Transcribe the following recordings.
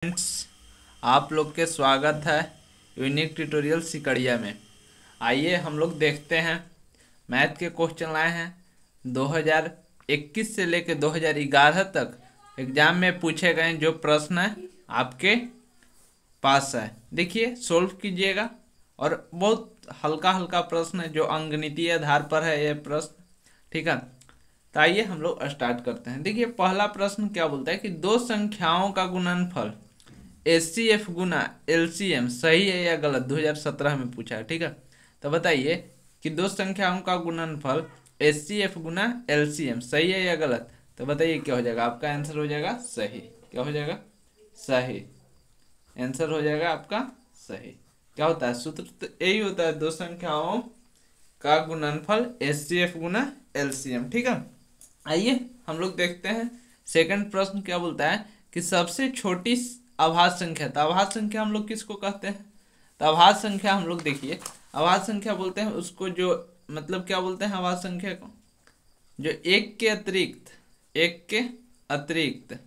Friends, आप लोग के स्वागत है यूनिक ट्यूटोरियल सिकड़िया में। आइए हम लोग देखते हैं मैथ के क्वेश्चन लाए हैं 2021 से लेकर 2011 तक एग्जाम में पूछे गए जो प्रश्न है आपके पास है। देखिए सोल्व कीजिएगा। और बहुत हल्का हल्का प्रश्न है जो अंकगणितीय आधार पर है ये प्रश्न, ठीक है। तो आइए हम लोग स्टार्ट करते हैं। देखिए पहला प्रश्न क्या बोलता है कि दो संख्याओं का गुणनफल एचसीएफ गुना एलसीएम सही है या गलत। 2017 में पूछा है, ठीक है। तो बताइए कि दो संख्याओं का गुणनफल एचसीएफ गुना एलसीएम सही है या गलत। तो बताइए क्या हो जाएगा। आपका आंसर हो जाएगा सही। क्या हो जाएगा? सही। आंसर हो जाएगा आपका सही। क्या होता है सूत्र? तो यही होता है, दो संख्याओं का गुणनफल एचसीएफ गुना एलसीएम, ठीक है। आइए हम लोग देखते हैं सेकंड प्रश्न क्या बोलता है कि सबसे छोटी अभाज्य संख्या। तो अभाज्य संख्या हम लोग किसको कहते हैं? तो अभाज्य संख्या हम लोग देखिए अभाज्य संख्या बोलते हैं उसको जो मतलब क्या बोलते हैं अभाज्य संख्या को, जो एक के अतिरिक्त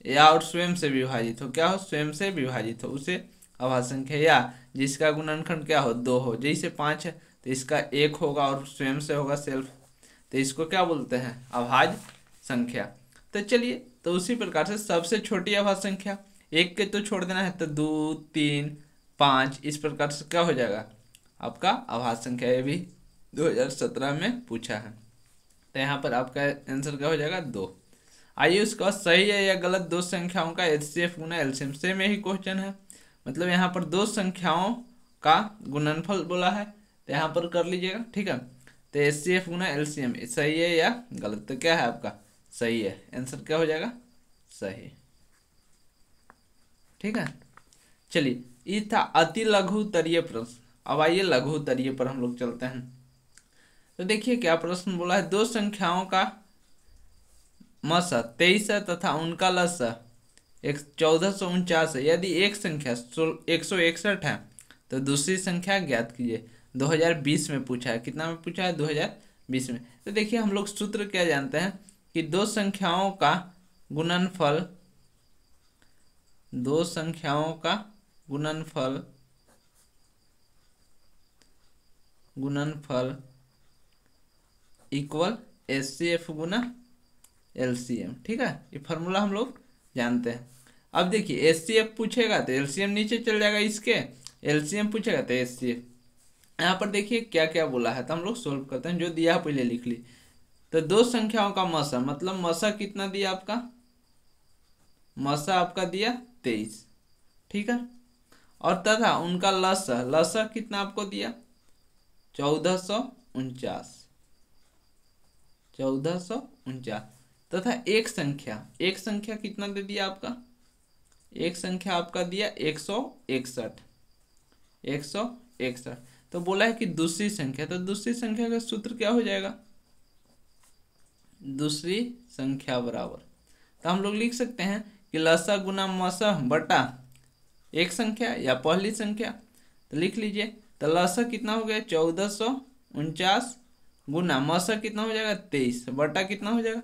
या और स्वयं से विभाजित हो। क्या हो? स्वयं से विभाजित हो उसे अभाज्य संख्या, या जिसका गुणनखंड क्या हो? 2 हो। जैसे 5 है तो इसका 1 होगा और स्वयं से होगा सेल्फ, तो इसको क्या बोलते हैं? अभाज्य संख्या। तो चलिए तो उसी प्रकार से सबसे छोटी अभाज्य संख्या, एक के तो छोड़ देना है तो 2, 3, 5 इस प्रकार से क्या हो जाएगा आपका अभाज्य संख्या। ये भी 2017 में पूछा है। तो यहाँ पर आपका आंसर क्या हो जाएगा? 2। आइए उसका सही है या गलत दो संख्याओं का एचसीएफ गुना एलसीएम से में ही क्वेश्चन है। मतलब यहाँ पर दो संख्याओं का गुणनफल बोला है, तो यहाँ पर कर लीजिएगा, ठीक है। तो एचसीएफ गुना एलसीएम सही है या गलत? तो क्या है आपका? सही है। आंसर क्या हो जाएगा? सही, ठीक है। चलिए ये था अति लघु तरीय प्रश्न। अब आइए लघु तरीय पर हम लोग चलते हैं। तो देखिए क्या प्रश्न बोला है, दो संख्याओं का मसा 23 है तथा उनका लसा 1449 है। यदि एक संख्या 161 है तो दूसरी संख्या ज्ञात कीजिए। 2020 में पूछा है। कितना में पूछा है? 2020 में। तो देखिए हम लोग सूत्र क्या जानते हैं कि दो संख्याओं का गुणनफल, दो संख्याओं का गुणनफल इक्वल एचसीएफ गुना एलसीएम, ठीक है। ये फार्मूला हम लोग जानते हैं। अब देखिए एचसीएफ पूछेगा तो एलसीएम नीचे चल जाएगा इसके, एलसीएम पूछेगा तो एचसीएफ। यहाँ पर देखिए क्या क्या बोला है, तो हम लोग सोल्व करते हैं। जो दिया पहले लिख ली। तो दो संख्याओं का मसा, मतलब मसा कितना दिया आपका? मसा आपका दिया 23, ठीक है। और तथा उनका लसा, लसा कितना आपको दिया? 1449, 1449। तथा एक संख्या कितना दे दिया आपका? एक संख्या आपका दिया 161, 161। तो बोला है कि दूसरी संख्या, तो दूसरी संख्या का सूत्र क्या हो जाएगा? दूसरी संख्या बराबर, तो हम लोग लिख सकते हैं कि लसा गुना मसा बटा एक संख्या या पहली संख्या। तो लिख लीजिए। तो लसा कितना हो गया? 1449 गुना मसा कितना हो जाएगा? 23 बटा कितना हो जाएगा?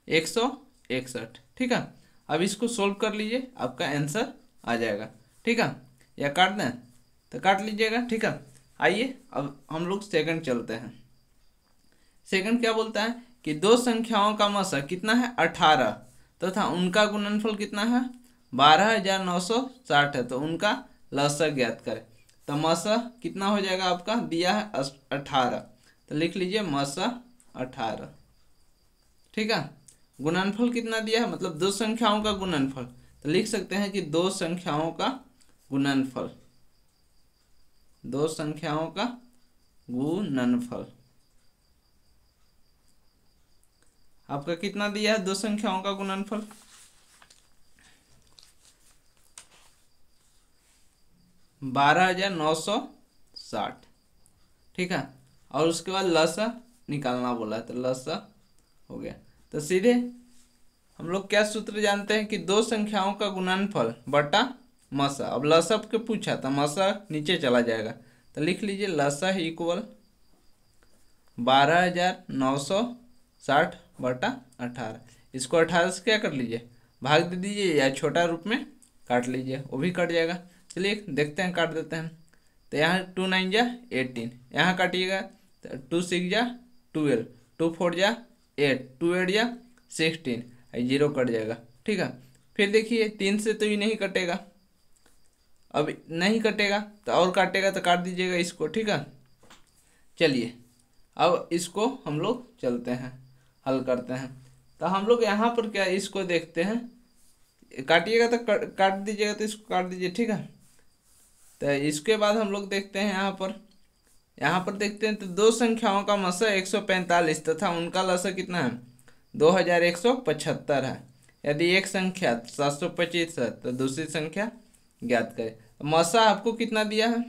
161, ठीक है। अब इसको सोल्व कर लीजिए, आपका आंसर आ जाएगा, ठीक है। या काट दें? तो काट लीजिएगा, ठीक है। आइए अब हम लोग सेकंड चलते हैं। सेकंड क्या बोलता है कि दो संख्याओं का मसा कितना है? 18 तथा उनका गुणनफल कितना है? 12,960 है। तो उनका लसा ज्ञात करें। तो मसा कितना हो जाएगा आपका? दिया है 18, तो लिख लीजिए मसा 18, ठीक है। गुणनफल कितना दिया है? मतलब दो संख्याओं का गुणनफल, तो लिख सकते हैं कि दो संख्याओं का गुणनफल, दो संख्याओं का गुणनफल आपका कितना दिया है? दो संख्याओं का गुणनफल 12,960, ठीक है। और उसके बाद लसा निकालना बोला है, तो लसा हो गया। तो सीधे हम लोग क्या सूत्र जानते हैं कि दो संख्याओं का गुणनफल बटा मसा। अब लसा के पूछा तो मसा नीचे चला जाएगा, तो लिख लीजिए लसा इक्वल 12,960 बटा 18। इसको 18 से क्या कर लीजिए? भाग दे दीजिए या छोटा रूप में काट लीजिए, वो भी कट जाएगा। चलिए देखते हैं, काट देते हैं। तो यहाँ 2 9 जा 18, यहाँ काटिएगा तो 2 6 जा 12, 2 4 जा 8, 2 8 जा 16, 0 कट जाएगा। ठीक है, फिर देखिए 3 से तो ये नहीं कटेगा, अब नहीं कटेगा तो और काटेगा तो काट दीजिएगा इसको। ठीक है, चलिए अब इसको हम लोग चलते हैं, हल करते हैं। तो हम लोग यहाँ पर क्या इसको देखते हैं, काटिएगा तो काट दीजिएगा, तो इसको काट दीजिए। ठीक है, तो इसके बाद हम लोग देखते हैं यहाँ पर देखते हैं तो दो संख्याओं का मसा 145 तथा उनका लसा कितना है 2175 है। यदि एक संख्या 725 है तो दूसरी संख्या ज्ञात करें। मसा आपको कितना दिया है,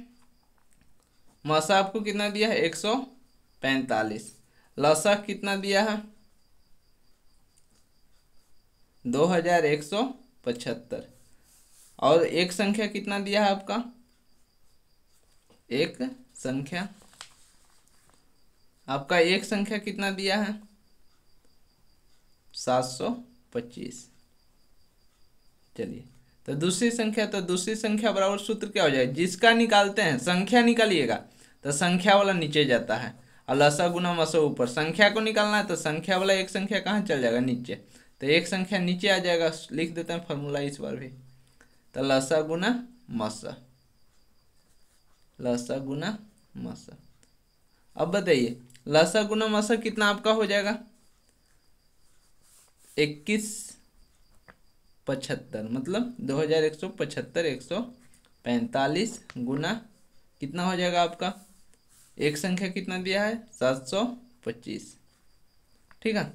मसा आपको कितना दिया है 145, लसा कितना दिया है 2175, और एक संख्या कितना दिया है आपका, एक संख्या आपका एक संख्या कितना दिया है 725। चलिए तो दूसरी संख्या, तो दूसरी संख्या बराबर सूत्र क्या हो जाएगा, जिसका निकालते हैं संख्या निकालिएगा तो संख्या वाला नीचे जाता है और लसा गुना मसा ऊपर। संख्या को निकालना है तो संख्या वाला एक संख्या कहाँ चल जाएगा नीचे, तो एक संख्या नीचे आ जाएगा। लिख देते हैं फॉर्मूला इस बार भी, तो लसा गुना मसा, लसा गुना मसा। अब बताइए लसा गुना मसा कितना आपका हो जाएगा 2175, मतलब 2175 145 गुना कितना हो जाएगा आपका, एक संख्या कितना दिया है 725। ठीक है,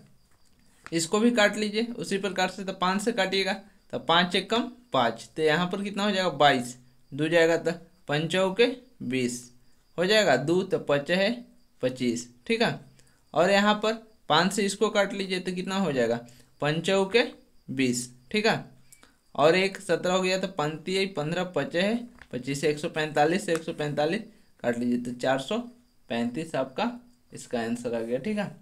इसको भी काट लीजिए उसी प्रकार से। तो 5 से काटिएगा तो 5 एक कम 5, तो यहाँ पर कितना हो जाएगा 22, 2 जाएगा तो 5 के 20 हो जाएगा, 2 तो 5 है 25। ठीक है, और यहाँ पर 5 से इसको काट लीजिए तो कितना हो जाएगा 5 के 20। ठीक है, और एक 17 हो गया तो 5 15 5 है 25 से 145 से 145 काट लीजिए तो 435 आपका इसका आंसर आ गया। ठीक है,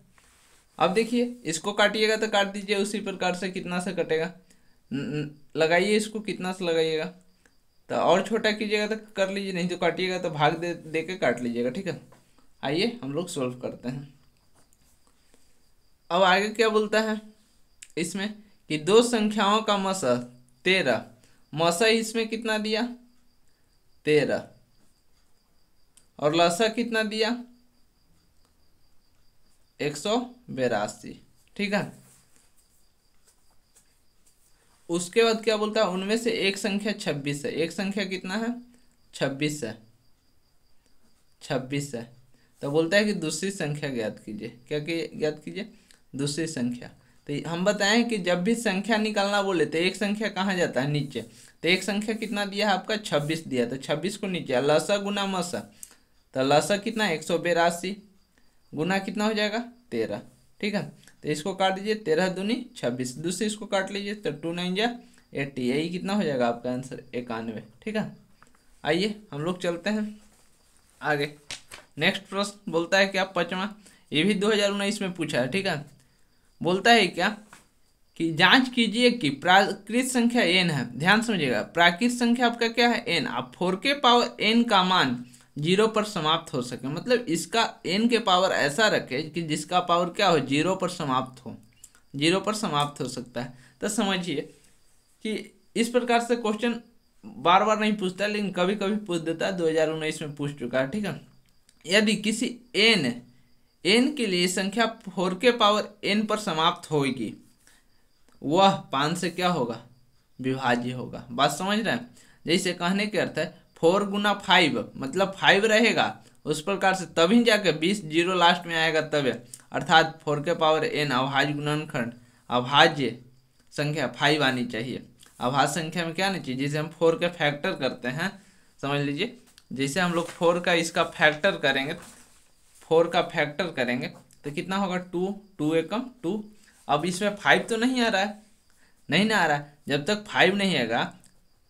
अब देखिए इसको काटिएगा तो काट दीजिए उसी प्रकार से, कितना से कटेगा लगाइए इसको, कितना से लगाइएगा तो और छोटा कीजिएगा तो कर लीजिए, नहीं तो काटिएगा तो भाग दे के काट लीजिएगा। ठीक है, आइए हम लोग सॉल्व करते हैं। अब आगे क्या बोलता है इसमें कि दो संख्याओं का मसा 13, मसा इसमें कितना दिया 13, और लसा कितना दिया 182। ठीक है, उसके बाद क्या बोलता है, उनमें से एक संख्या 26 है। एक संख्या कितना है 26 है, 26 है। तो बोलता है कि दूसरी संख्या ज्ञात कीजिए। क्या ज्ञात कीजिए, दूसरी संख्या। तो हम बताएं कि जब भी संख्या निकालना बोले तो एक संख्या कहाँ जाता है नीचे, तो एक संख्या कितना दिया है आपका 26 दिया, तो 26 को नीचे, लसा गुना मसा, तो लसा कितना 182 गुना कितना हो जाएगा 13। ठीक है, तो इसको काट दीजिए, 13 दूनी 26, दूसरी इसको काट लीजिए तो 2 9 जा 80, यही कितना हो जाएगा आपका आंसर 91। ठीक है, आइए हम लोग चलते हैं आगे। नेक्स्ट प्रश्न बोलता है क्या 5वां, ये भी 2019 में पूछा है। ठीक है, बोलता है क्या कि जांच कीजिए कि प्राकृत संख्या n है। ध्यान समझिएगा, प्राकृत संख्या आपका क्या है n, आप 4 के पावर n का मान 0 पर समाप्त हो सके, मतलब इसका n के पावर ऐसा रखे कि जिसका पावर क्या हो 0 पर समाप्त हो, 0 पर समाप्त हो सकता है। तो समझिए कि इस प्रकार से क्वेश्चन बार बार नहीं पूछता, लेकिन कभी कभी पूछ देता है, 2019 में पूछ चुका है। ठीक है, यदि किसी n के लिए संख्या 4 के पावर n पर समाप्त होगी, वह 5 से क्या होगा विभाज्य होगा। बात समझ रहे हैं, जैसे कहने के अर्थ है 4 गुना 5 मतलब 5 रहेगा, उस प्रकार से तभी जाके 20 जीरो लास्ट में आएगा तब, अर्थात 4 के पावर n अभाज्य गुणनखंड अभाज्य संख्या 5 आनी चाहिए। अभाज्य संख्या में क्या आनी चाहिए, जिसे हम 4 के फैक्टर करते हैं, समझ लीजिए जैसे हम लोग 4 का इसका फैक्टर करेंगे, 4 का फैक्टर करेंगे तो कितना होगा 2, 2 एकम 2। अब इसमें 5 तो नहीं आ रहा है, नहीं ना आ रहा है, जब तक 5 नहीं आएगा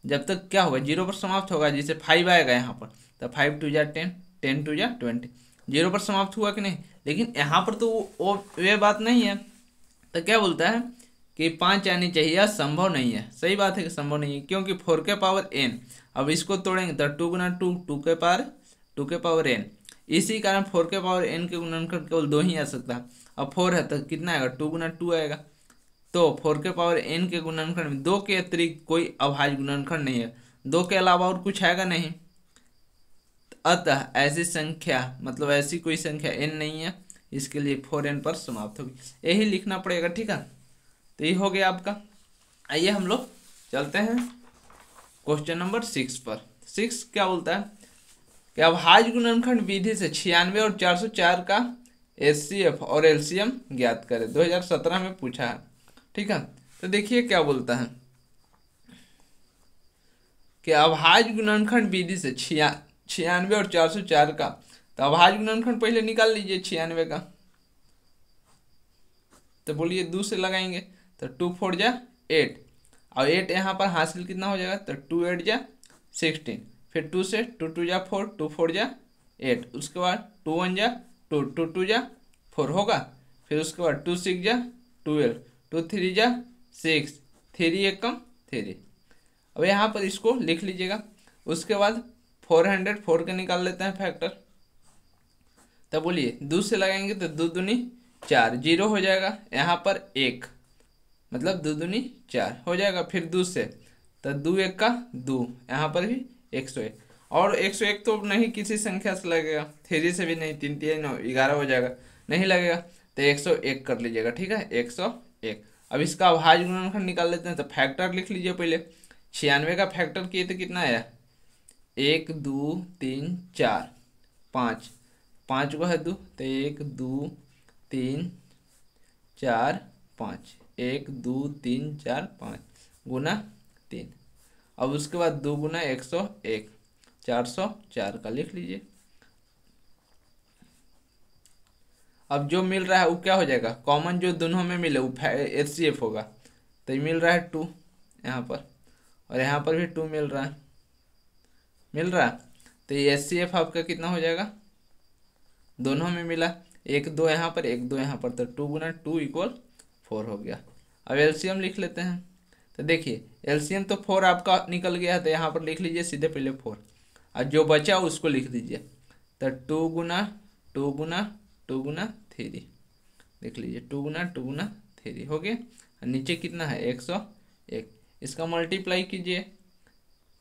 जब तक क्या होगा 0 पर समाप्त होगा, जिसे 5 आएगा यहाँ पर, तो 5 2 जा 10, 10 2 जा 20, 0 पर समाप्त हुआ कि नहीं। लेकिन यहाँ पर तो वो बात नहीं है, तो क्या बोलता है कि 5 आनी चाहिए, यह संभव नहीं है। सही बात है कि संभव नहीं है, क्योंकि 4 के पावर n, अब इसको तोड़ेंगे तो 2 गुना 2, 2 के पावर n। इसी कारण 4 के पावर n के गुणनखंड केवल 2 ही आ सकता है। अब 4 है तो कितना आएगा, 2 गुना 2 आएगा। तो 4 के पावर n के गुणनखंड में 2 के अतिरिक्त कोई अभाज्य गुणनखंड नहीं है, 2 के अलावा और कुछ आएगा नहीं। अतः ऐसी संख्या, मतलब ऐसी कोई संख्या n नहीं है, इसके लिए 4n पर समाप्त होगी, यही लिखना पड़ेगा। ठीक है, तो ये हो गया आपका। आइए हम लोग चलते हैं क्वेश्चन नंबर 6 पर। 6 क्या बोलता है कि अभाज्य गुणनखंड विधि से 96 और 404 का HCF और LCM ज्ञात करें। 2017 में पूछा है। ठीक है, तो देखिए क्या बोलता है कि अभाज्य गुणनखंड विधि से 96 और 404 का, तो अभाज्य गुणनखंड पहले निकाल लीजिए 96 का, तो बोलिए 2 से लगाएंगे तो 2 4 जा 8, और 8 यहाँ पर हासिल कितना हो जाएगा, तो 2 8 जा 16, फिर 2 से 2 2 जा 4, 2 4 जा 8, उसके बाद 2 1 जा 2, 2 2 जा 4 होगा, फिर उसके बाद 2 6 जा 12, 2 3 जा 6, 3 1 कम 3। अब यहाँ पर इसको लिख लीजिएगा। उसके बाद 404 के निकाल लेते हैं फैक्टर, तब बोलिए 2 से लगाएंगे तो 2 दूनी 4, 0 हो जाएगा, यहाँ पर 1, मतलब 2 दूनी 4 हो जाएगा। फिर 2 से तो 2 1 का 2, यहाँ पर भी 101, और 101 तो नहीं किसी संख्या से लगेगा, 3 से भी नहीं, 3 3 9 11 हो जाएगा, नहीं लगेगा, तो 101 कर लीजिएगा। ठीक है, 101। अब इसका अभाज्य गुणनखंड निकाल लेते हैं, तो फैक्टर लिख लीजिए पहले। 96 का फैक्टर किए तो कितना आया, 1 2 3 4 5, 5 को है 2, तो 1 2 3 4 5, 1 2 3 4 5 गुना 3। अब उसके बाद 2 गुना 101, 404 का लिख लीजिए। अब जो मिल रहा है वो क्या हो जाएगा, कॉमन जो दोनों में मिले वो HCF होगा, तो ये मिल रहा है 2 यहाँ पर, और यहाँ पर भी 2 मिल रहा है, तो ये HCF आपका कितना हो जाएगा, दोनों में मिला, 1 2 यहाँ पर 1 2 यहाँ पर, तो 2 गुना 2 इक्वल 4 हो गया। अब LCM लिख लेते हैं, तो देखिए LCM तो 4 आपका निकल गया है, तो यहाँ पर लिख लीजिए सीधे पहले 4, और जो बचा उसको लिख दीजिए, तो 2 गुना 2 गुना 2 गुना 3 लिख लीजिए, 2 गुना 3 हो गया। और नीचे कितना है 101, इसका मल्टीप्लाई कीजिए,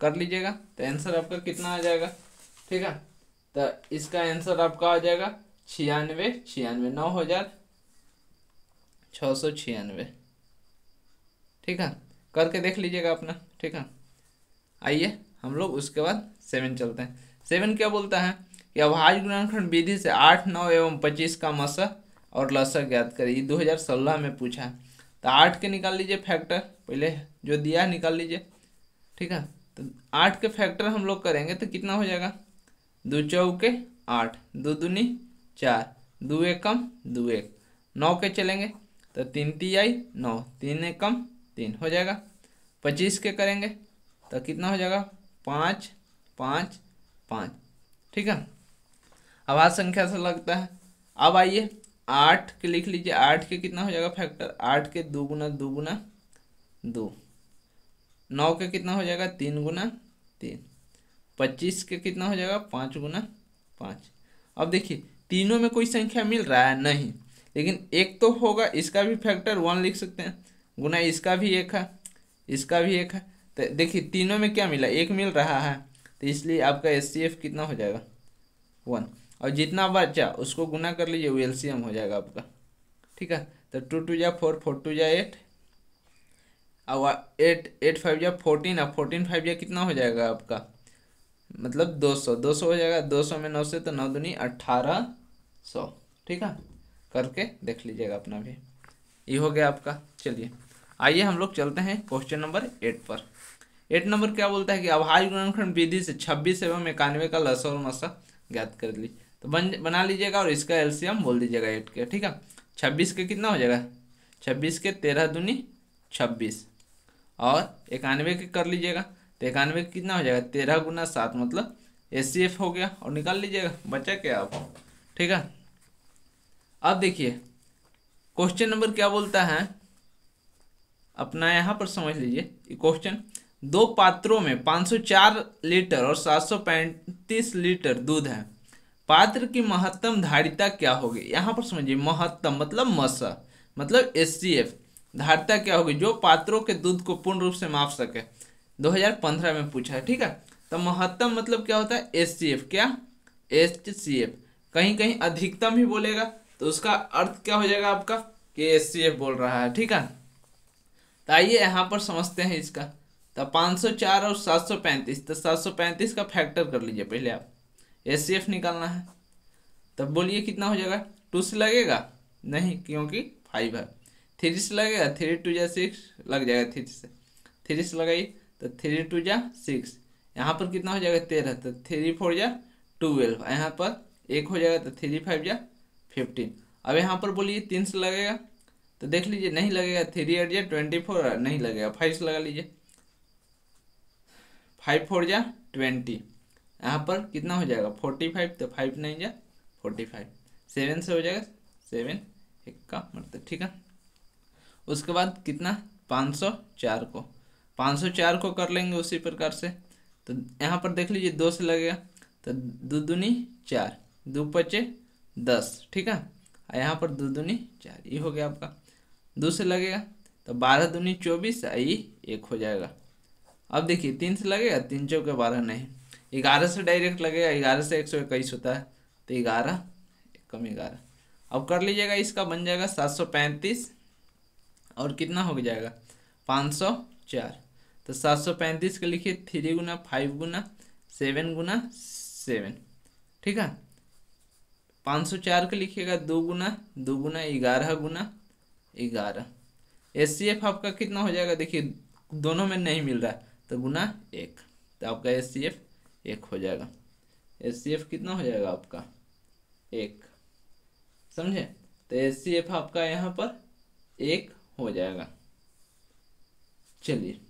कर लीजिएगा, तो आंसर आपका कितना आ जाएगा। ठीक है, तो इसका आंसर आपका आ जाएगा 96, 9,696। ठीक है, करके देख लीजिएगा अपना। ठीक है, आइए हम लोग उसके बाद 7 चलते हैं। 7 क्या बोलता है कि अभाज्य गुणनखंड विधि से 8 9 एवं 25 का मसह और लसह ज्ञात करें। ये 2016 में पूछा है, तो 8 के निकाल लीजिए फैक्टर, पहले जो दिया है निकाल लीजिए। ठीक है, तो 8 के फैक्टर हम लोग करेंगे तो कितना हो जाएगा, 2 चौके 8, 2 दूनी 4, 2 1 कम 2 1, 9 के चलेंगे तो 3 3 9, 3 1 कम 3 हो जाएगा। 25 के करेंगे तो कितना हो जाएगा, 5 5 5। ठीक है, अभाज्य संख्या से लगता है। अब आइए 8 के लिख लीजिए, 8 के कितना हो जाएगा फैक्टर, 8 के 2 गुना 2 गुना 2, 9 के कितना हो जाएगा 3 गुना 3, 25 के कितना हो जाएगा 5 गुना 5। अब देखिए तीनों में कोई संख्या मिल रहा है नहीं, लेकिन एक तो होगा, इसका भी फैक्टर 1 लिख सकते हैं, गुना इसका भी 1 है, इसका भी 1 है, तो देखिए तीनों में क्या मिला, 1 मिल रहा है, तो इसलिए आपका HCF कितना हो जाएगा 1, और जितना बचा उसको गुना कर लीजिए, वो LCM हो जाएगा आपका। ठीक है, तो 2 2 जा 4, 4 2 जा 8, अब 8 8 5 जा 14, अब 14 5 जा कितना हो जाएगा आपका, मतलब 200, 200 हो जाएगा, 200 में 9 से तो 9 दूनी 1800। ठीक है, करके देख लीजिएगा अपना भी, ये हो गया आपका। चलिए आइए हम लोग चलते हैं क्वेश्चन नंबर 8 पर। 8 नंबर क्या बोलता है कि अभाज्य गुणनखंड विधि से 26 एवं 91 का लसह और मसह ज्ञात कर ली। तो बना लीजिएगा और इसका LCM बोल दीजिएगा 8 के। ठीक है, 26 के कितना हो जाएगा, 26 के 13 दूनी 26, और 91 के कर लीजिएगा, तो 91 के कितना हो जाएगा 13 गुना 7, मतलब HCF हो गया, और निकाल लीजिएगा, बचा क्या आप। ठीक है, अब देखिए क्वेश्चन नंबर क्या बोलता है अपना यहाँ पर समझ लीजिए ये क्वेश्चन, दो पात्रों में 504 लीटर और 735 लीटर दूध है, पात्र की महत्तम धारिता क्या होगी। यहाँ पर समझिए महत्तम मतलब मसा मतलब एचसीएफ, धारिता क्या होगी जो पात्रों के दूध को पूर्ण रूप से माप सके। 2015 में पूछा है, ठीक है। तो महत्तम मतलब क्या होता है एचसीएफ, क्या एचसीएफ, कहीं कहीं अधिकतम ही बोलेगा तो उसका अर्थ क्या हो जाएगा आपका कि एचसीएफ बोल रहा है, ठीक है। तो आइए यहाँ पर समझते हैं इसका। तो 504 और 735, तो 735 का फैक्टर कर लीजिए पहले आप, एचसीएफ निकालना है। तब बोलिए कितना हो जाएगा, 2 से लगेगा नहीं क्योंकि 5 है, 3 से लगेगा, 3 2 जा 6 लग जाएगा, 3 से लगाइए तो 3 2 जा 6, यहाँ पर कितना हो जाएगा 13, तो 3 4 जा 12, यहाँ पर 1 हो जाएगा तो 3 5 जा 15। अब यहाँ पर बोलिए 3 से लगेगा तो देख लीजिए नहीं लगेगा, 3 8 जा 24 नहीं लगेगा, 5 से लगा लीजिए, 5 4 जा 20, यहाँ पर कितना हो जाएगा 45, तो 5 9 जा 45, 7 से हो जाएगा 7 1 का मतलब, ठीक है। उसके बाद कितना 504 को 504 को कर लेंगे उसी प्रकार से। तो यहाँ पर देख लीजिए 2 से लगेगा तो 2 दूनी 4, 2 पचे 10, ठीक है। और यहाँ पर 2 दूनी 4, ये हो गया आपका। 2 से लगेगा तो 12 दूनी 24, ये 1 हो जाएगा। अब देखिए 3 से लगेगा, 3 चौके 12 नहीं, 11 से डायरेक्ट लगेगा, 11 से 121 होता है तो 11 कम 11। अब कर लीजिएगा, इसका बन जाएगा 735 और कितना हो जाएगा 504। तो 735 के लिखिए 3 गुना 5 गुना 7 गुना 7, ठीक है। 504 के लिखिएगा 2 गुना 2 गुना 11 गुना 11। एचसीएफ आपका कितना हो जाएगा, देखिए दोनों में नहीं मिल रहा है तो गुना 1, तो आपका एचसीएफ 1 हो जाएगा। एचसीएफ कितना हो जाएगा आपका 1, समझे। तो एचसीएफ आपका यहाँ पर 1 हो जाएगा। चलिए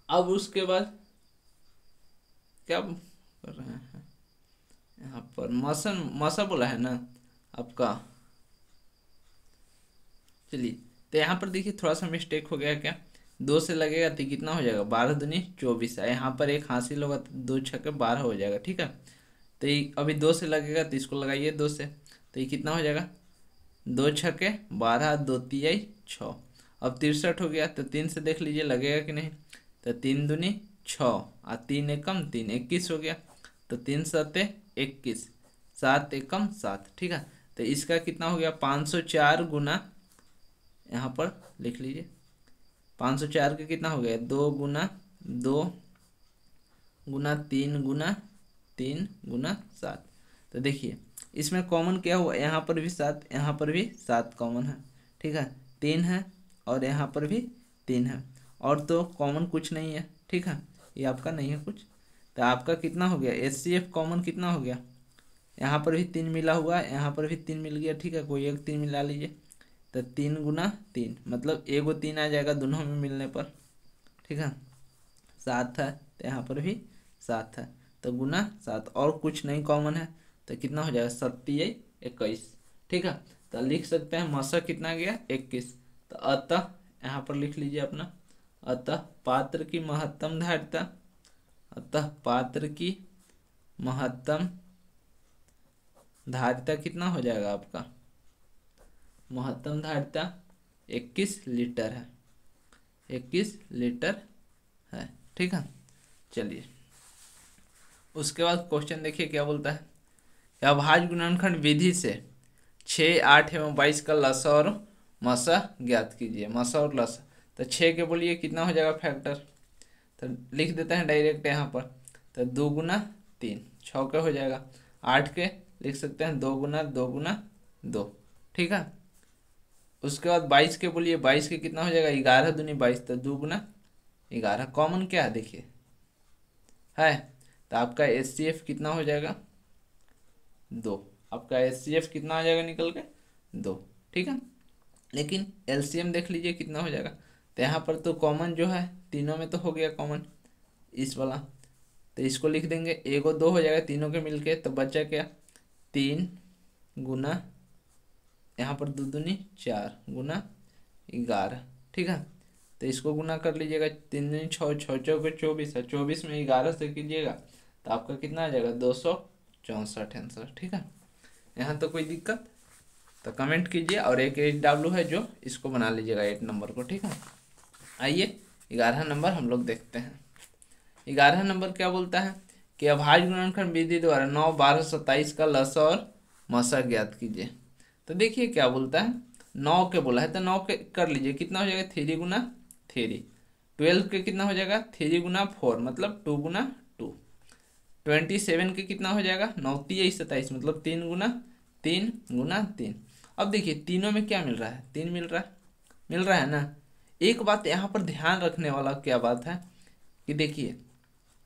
अब उसके बाद क्या कर रहे हैं, यहाँ पर मसा बोला है ना आपका। चलिए तो यहाँ पर देखिए थोड़ा सा मिस्टेक हो गया, क्या 2 से लगेगा तो कितना हो जाएगा 12 दूनी 24 है, यहाँ पर 1 हासिल होगा तो 2 छक्के 12 हो जाएगा, ठीक है। तो ये अभी 2 से लगेगा तो इसको लगाइए 2 से, तो ये कितना हो जाएगा 2 छक्के 12, 2 तिहाई 6। अब 63 हो गया तो 3 से देख लीजिए लगेगा कि नहीं, तो 3 दूनी 6 और 3 एकम 3 21 हो गया, तो 3 सत्ते 21, 7 एकम 7, ठीक है। तो इसका कितना हो गया 504 गुना, यहाँ पर लिख लीजिए 504 का कितना हो गया 2 गुना 2 गुना 3 गुना 3 गुना 7। तो देखिए इसमें कॉमन क्या हुआ, यहाँ पर भी 7, यहाँ पर भी 7 कॉमन है, ठीक है। 3 है और यहाँ पर भी 3 है, और तो कॉमन कुछ नहीं है, ठीक है, ये आपका नहीं है कुछ। तो आपका कितना हो गया एचसीएफ कॉमन कितना हो गया, यहाँ पर भी 3 मिला हुआ है, यहाँ पर भी 3 मिल गया, ठीक है, कोई एक 3 मिला लीजिए। तो 3 गुना 3 मतलब एगो 3 आ जाएगा दोनों में मिलने पर, ठीक है। 7 है तो यहाँ पर भी 7 है, तो गुना 7 और कुछ नहीं कॉमन है, तो कितना हो जाएगा 27 21, ठीक है। तो लिख सकते हैं मसा कितना गया 21। तो अतः यहाँ पर लिख लीजिए अपना, अतः पात्र की महत्तम धारिता, अतः पात्र की महत्तम धारिता कितना हो जाएगा आपका, महत्तम धारिता 21 लीटर है, 21 लीटर है, ठीक है। चलिए उसके बाद क्वेश्चन देखिए क्या बोलता है, क्या भाज्य गुणनखंड विधि से 6 8 एवं 22 का लसा और मसा ज्ञात कीजिए। मसा और लसा, तो 6 के बोलिए कितना हो जाएगा फैक्टर, तो लिख देते हैं डायरेक्ट यहाँ पर, तो 2 गुना 3 6 का हो जाएगा। 8 के लिख सकते हैं 2 गुना 2 गुना 2, ठीक है। उसके बाद 22 के बोलिए, 22 के कितना हो जाएगा 11 दूनी 22, तो 2 गुना 11, कॉमन क्या है देखिए है, तो आपका एचसीएफ कितना हो जाएगा 2, आपका एचसीएफ कितना आ जाएगा निकल के 2, ठीक है। लेकिन एलसीएम देख लीजिए कितना हो जाएगा, तो यहाँ पर तो कॉमन जो है तीनों में तो हो गया कॉमन इस वाला, तो इसको लिख देंगे, एगो 2 हो जाएगा तीनों के मिलके, तो बचा क्या 3 गुना यहाँ पर 2 दूनी 4 गुना 11, ठीक है। तो इसको गुना कर लीजिएगा, 3 दूनी 6, 6 चौके 24 है, 24 में 11 से कीजिएगा तो आपका कितना आ जाएगा 264 आंसर। ठीक है, यहाँ तो कोई दिक्कत तो कमेंट कीजिए, और एक HW है जो इसको बना लीजिएगा 8 नंबर को। ठीक है, आइए 11 नंबर हम लोग देखते हैं। 11 नंबर क्या बोलता है कि अभाज्य गुणनखंड विधि द्वारा 9, 12, 27 का लसा और मसा ज्ञात कीजिए। तो देखिए क्या बोलता है, 9 के बोला है तो 9 के कर लीजिए, कितना हो जाएगा 3 गुना 3, 12 के कितना हो जाएगा 3 गुना 4 मतलब 2 गुना 2, 27 के कितना हो जाएगा 9 3 27 मतलब 3 गुना 3 गुना 3। अब देखिए तीनों में क्या मिल रहा है, 3 मिल रहा है ना। एक बात यहाँ पर ध्यान रखने वाला क्या बात है कि देखिए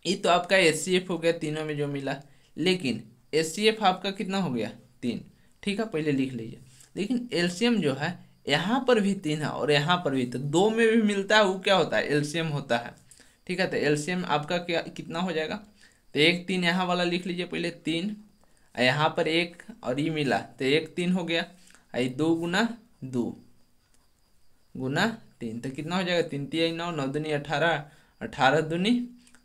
ये तो आपका HCF हो गया तीनों में जो मिला, लेकिन HCF आपका कितना हो गया 3। ठीक है, पहले लिख लीजिए, लेकिन LCM जो है यहाँ पर भी 3 है और यहाँ पर भी, तो 2 में भी मिलता है, वो क्या होता है LCM होता है। ठीक है, तो LCM आपका क्या कितना हो जाएगा, तो 1 3 यहाँ वाला लिख लीजिए पहले 3, यहाँ पर 1 और ये मिला तो 1 3 हो गया, 2 गुना 2 गुना 3 तो कितना हो जाएगा 3 3 9, 9 दूनी 18, 18 दूनी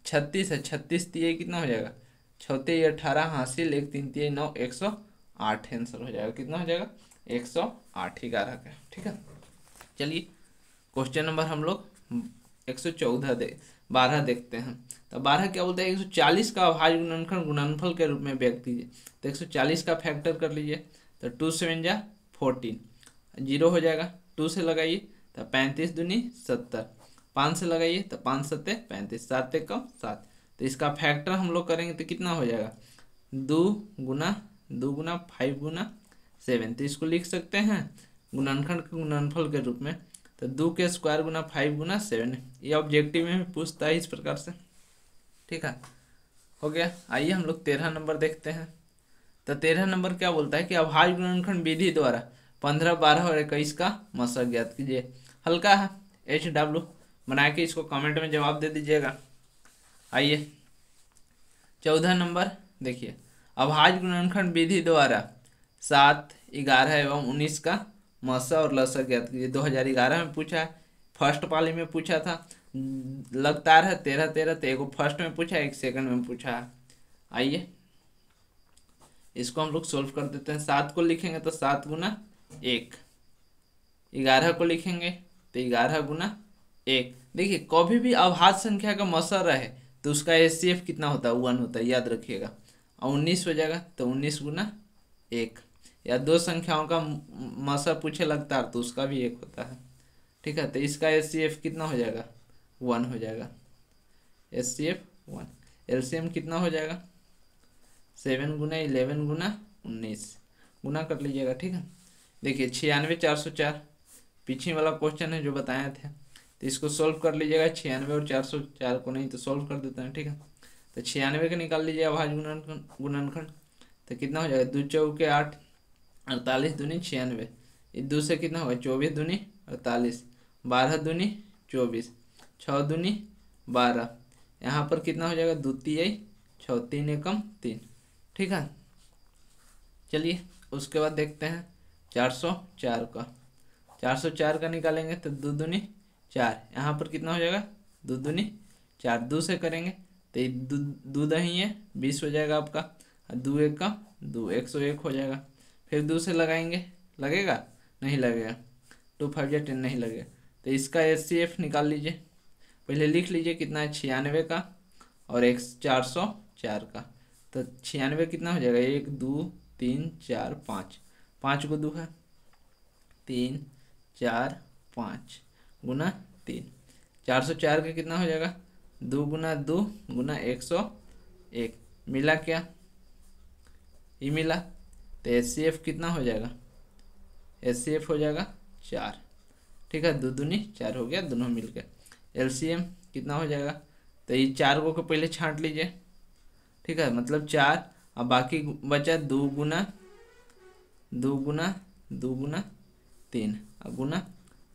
36 है, 36 3 कितना हो जाएगा 6 18 हासिल, 1 3 3 9 108 आंसर हो जाएगा। कितना हो जाएगा 108 11 का। ठीक है, चलिए क्वेश्चन नंबर हम लोग 12 देखते हैं। तो 12 क्या बोलता है 140 का अभाज्य गुणनखंड गुणनफल के रूप में व्यक्त कीजिए। तो 140 का फैक्टर कर लीजिए, तो 2 7 जा 14, 0 हो जाएगा, 2 से लगाइए तो 35 दूनी 70, 5 से लगाइए तो 5 7 35, 7 1 7। तो इसका फैक्टर हम लोग करेंगे तो कितना हो जाएगा 2 गुना 5 गुना 7। तो इसको लिख सकते हैं गुणनखंड के गुणनफल के रूप में, तो 2 के स्क्वायर गुना 5 गुना 7। ये ऑब्जेक्टिव में भी पूछता है इस प्रकार से। ठीक है, हो गया। आइए हम लोग 13 नंबर देखते हैं। तो 13 नंबर क्या बोलता है कि अभाज्य गुणनखंड विधि द्वारा 15, 12 और 21 का मसा ज्ञात कीजिए। हल्का है HW, बना के इसको कमेंट में जवाब दे दीजिएगा। आइए 14 नंबर देखिए, अभाज्य गुणनखंड विधि द्वारा 7, 11 एवं 19 का मसा और लसा ज्ञात कीजिए। 2011 में पूछा है, फर्स्ट पाली में पूछा था, लगातार है 13 13, तो एक फर्स्ट में पूछा है, एक सेकंड में पूछा है। आइए इसको हम लोग सोल्व कर देते हैं। 7 को लिखेंगे तो 7 गुना 1, 11 को लिखेंगे तो 11 गुना 1। देखिए कभी भी अभाज्य संख्या का मसा रहे तो उसका HCF कितना होता है 1 होता है, याद रखिएगा। और 19 हो जाएगा तो 19 गुना 1, या 2 संख्याओं का मसा पूछे लगातार तो उसका भी 1 होता है। ठीक है, तो इसका HCF कितना हो जाएगा 1 हो जाएगा, HCF 1। LCM कितना हो जाएगा 7 गुना 11 गुना 19, गुना कर लीजिएगा। ठीक है, देखिए 96 404 पीछे वाला क्वेश्चन है जो बताए थे, तो इसको सोल्व कर लीजिएगा। 96 और 404 को नहीं तो सोल्व कर देते हैं। ठीक है, तो 96 का निकाल लीजिए अभाज्य गुणनखंड, तो कितना हो जाएगा 2 चौके 8, 48 दूनी 96, 2 से कितना होगा 24 दूनी 48, 12 दूनी 24, 6 दूनी 12, यहाँ पर कितना हो जाएगा 2 3 6, 3 एकम 3। ठीक है, चलिए उसके बाद देखते हैं 404 का। 404 का निकालेंगे तो 2 दूनी 4, यहाँ पर कितना हो जाएगा 2 दूनी 4, 2 से करेंगे तो 2 दही है 20 हो जाएगा आपका, 2 1 का 2, 101 हो जाएगा। फिर 2 से लगाएंगे, लगेगा नहीं लगेगा, 2 5 10 नहीं लगेगा। तो इसका HCF निकाल लीजिए, पहले लिख लीजिए कितना है 96 का और 404 का। तो 96 कितना हो जाएगा 1 2 3 4 5, 5 को 2 है 3 4 5 गुना 3, 404 का कितना हो जाएगा 2 गुना 2 गुना 101, मिला क्या ये मिला। तो HCF कितना हो जाएगा, HCF हो जाएगा 4। ठीक है, 2 दूनी 4 हो गया, दोनों मिल गए। LCM कितना हो जाएगा, तो ये 4 को पहले छांट लीजिए। ठीक है, मतलब 4, अब बाकी बचा 2 गुना 2 गुना 2 गुना 3 गुना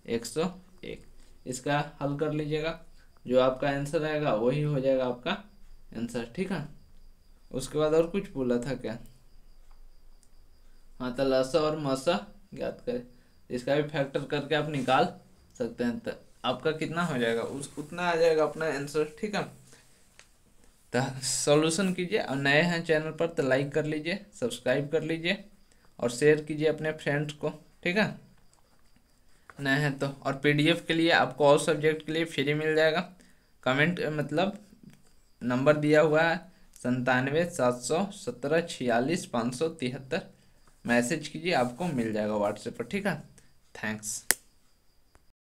101। इसका हल कर लीजिएगा, जो आपका आंसर आएगा वही हो जाएगा आपका आंसर। ठीक है, उसके बाद और कुछ बोला था क्या, हाँ, तो लसा और मसा ज्ञात करें, इसका भी फैक्टर करके आप निकाल सकते हैं। तो आपका कितना हो जाएगा उतना आ जाएगा अपना आंसर। ठीक है, तो सॉल्यूशन कीजिए, और नए हैं चैनल पर तो लाइक कर लीजिए, सब्सक्राइब कर लीजिए और शेयर कीजिए अपने फ्रेंड्स को। ठीक है, नए हैं तो। और पीडीएफ के लिए आपको ऑल सब्जेक्ट के लिए फ्री मिल जाएगा। कमेंट मतलब नंबर दिया हुआ है 97 717 46 573, मैसेज कीजिए, आपको मिल जाएगा व्हाट्सएप पर। ठीक है, थैंक्स।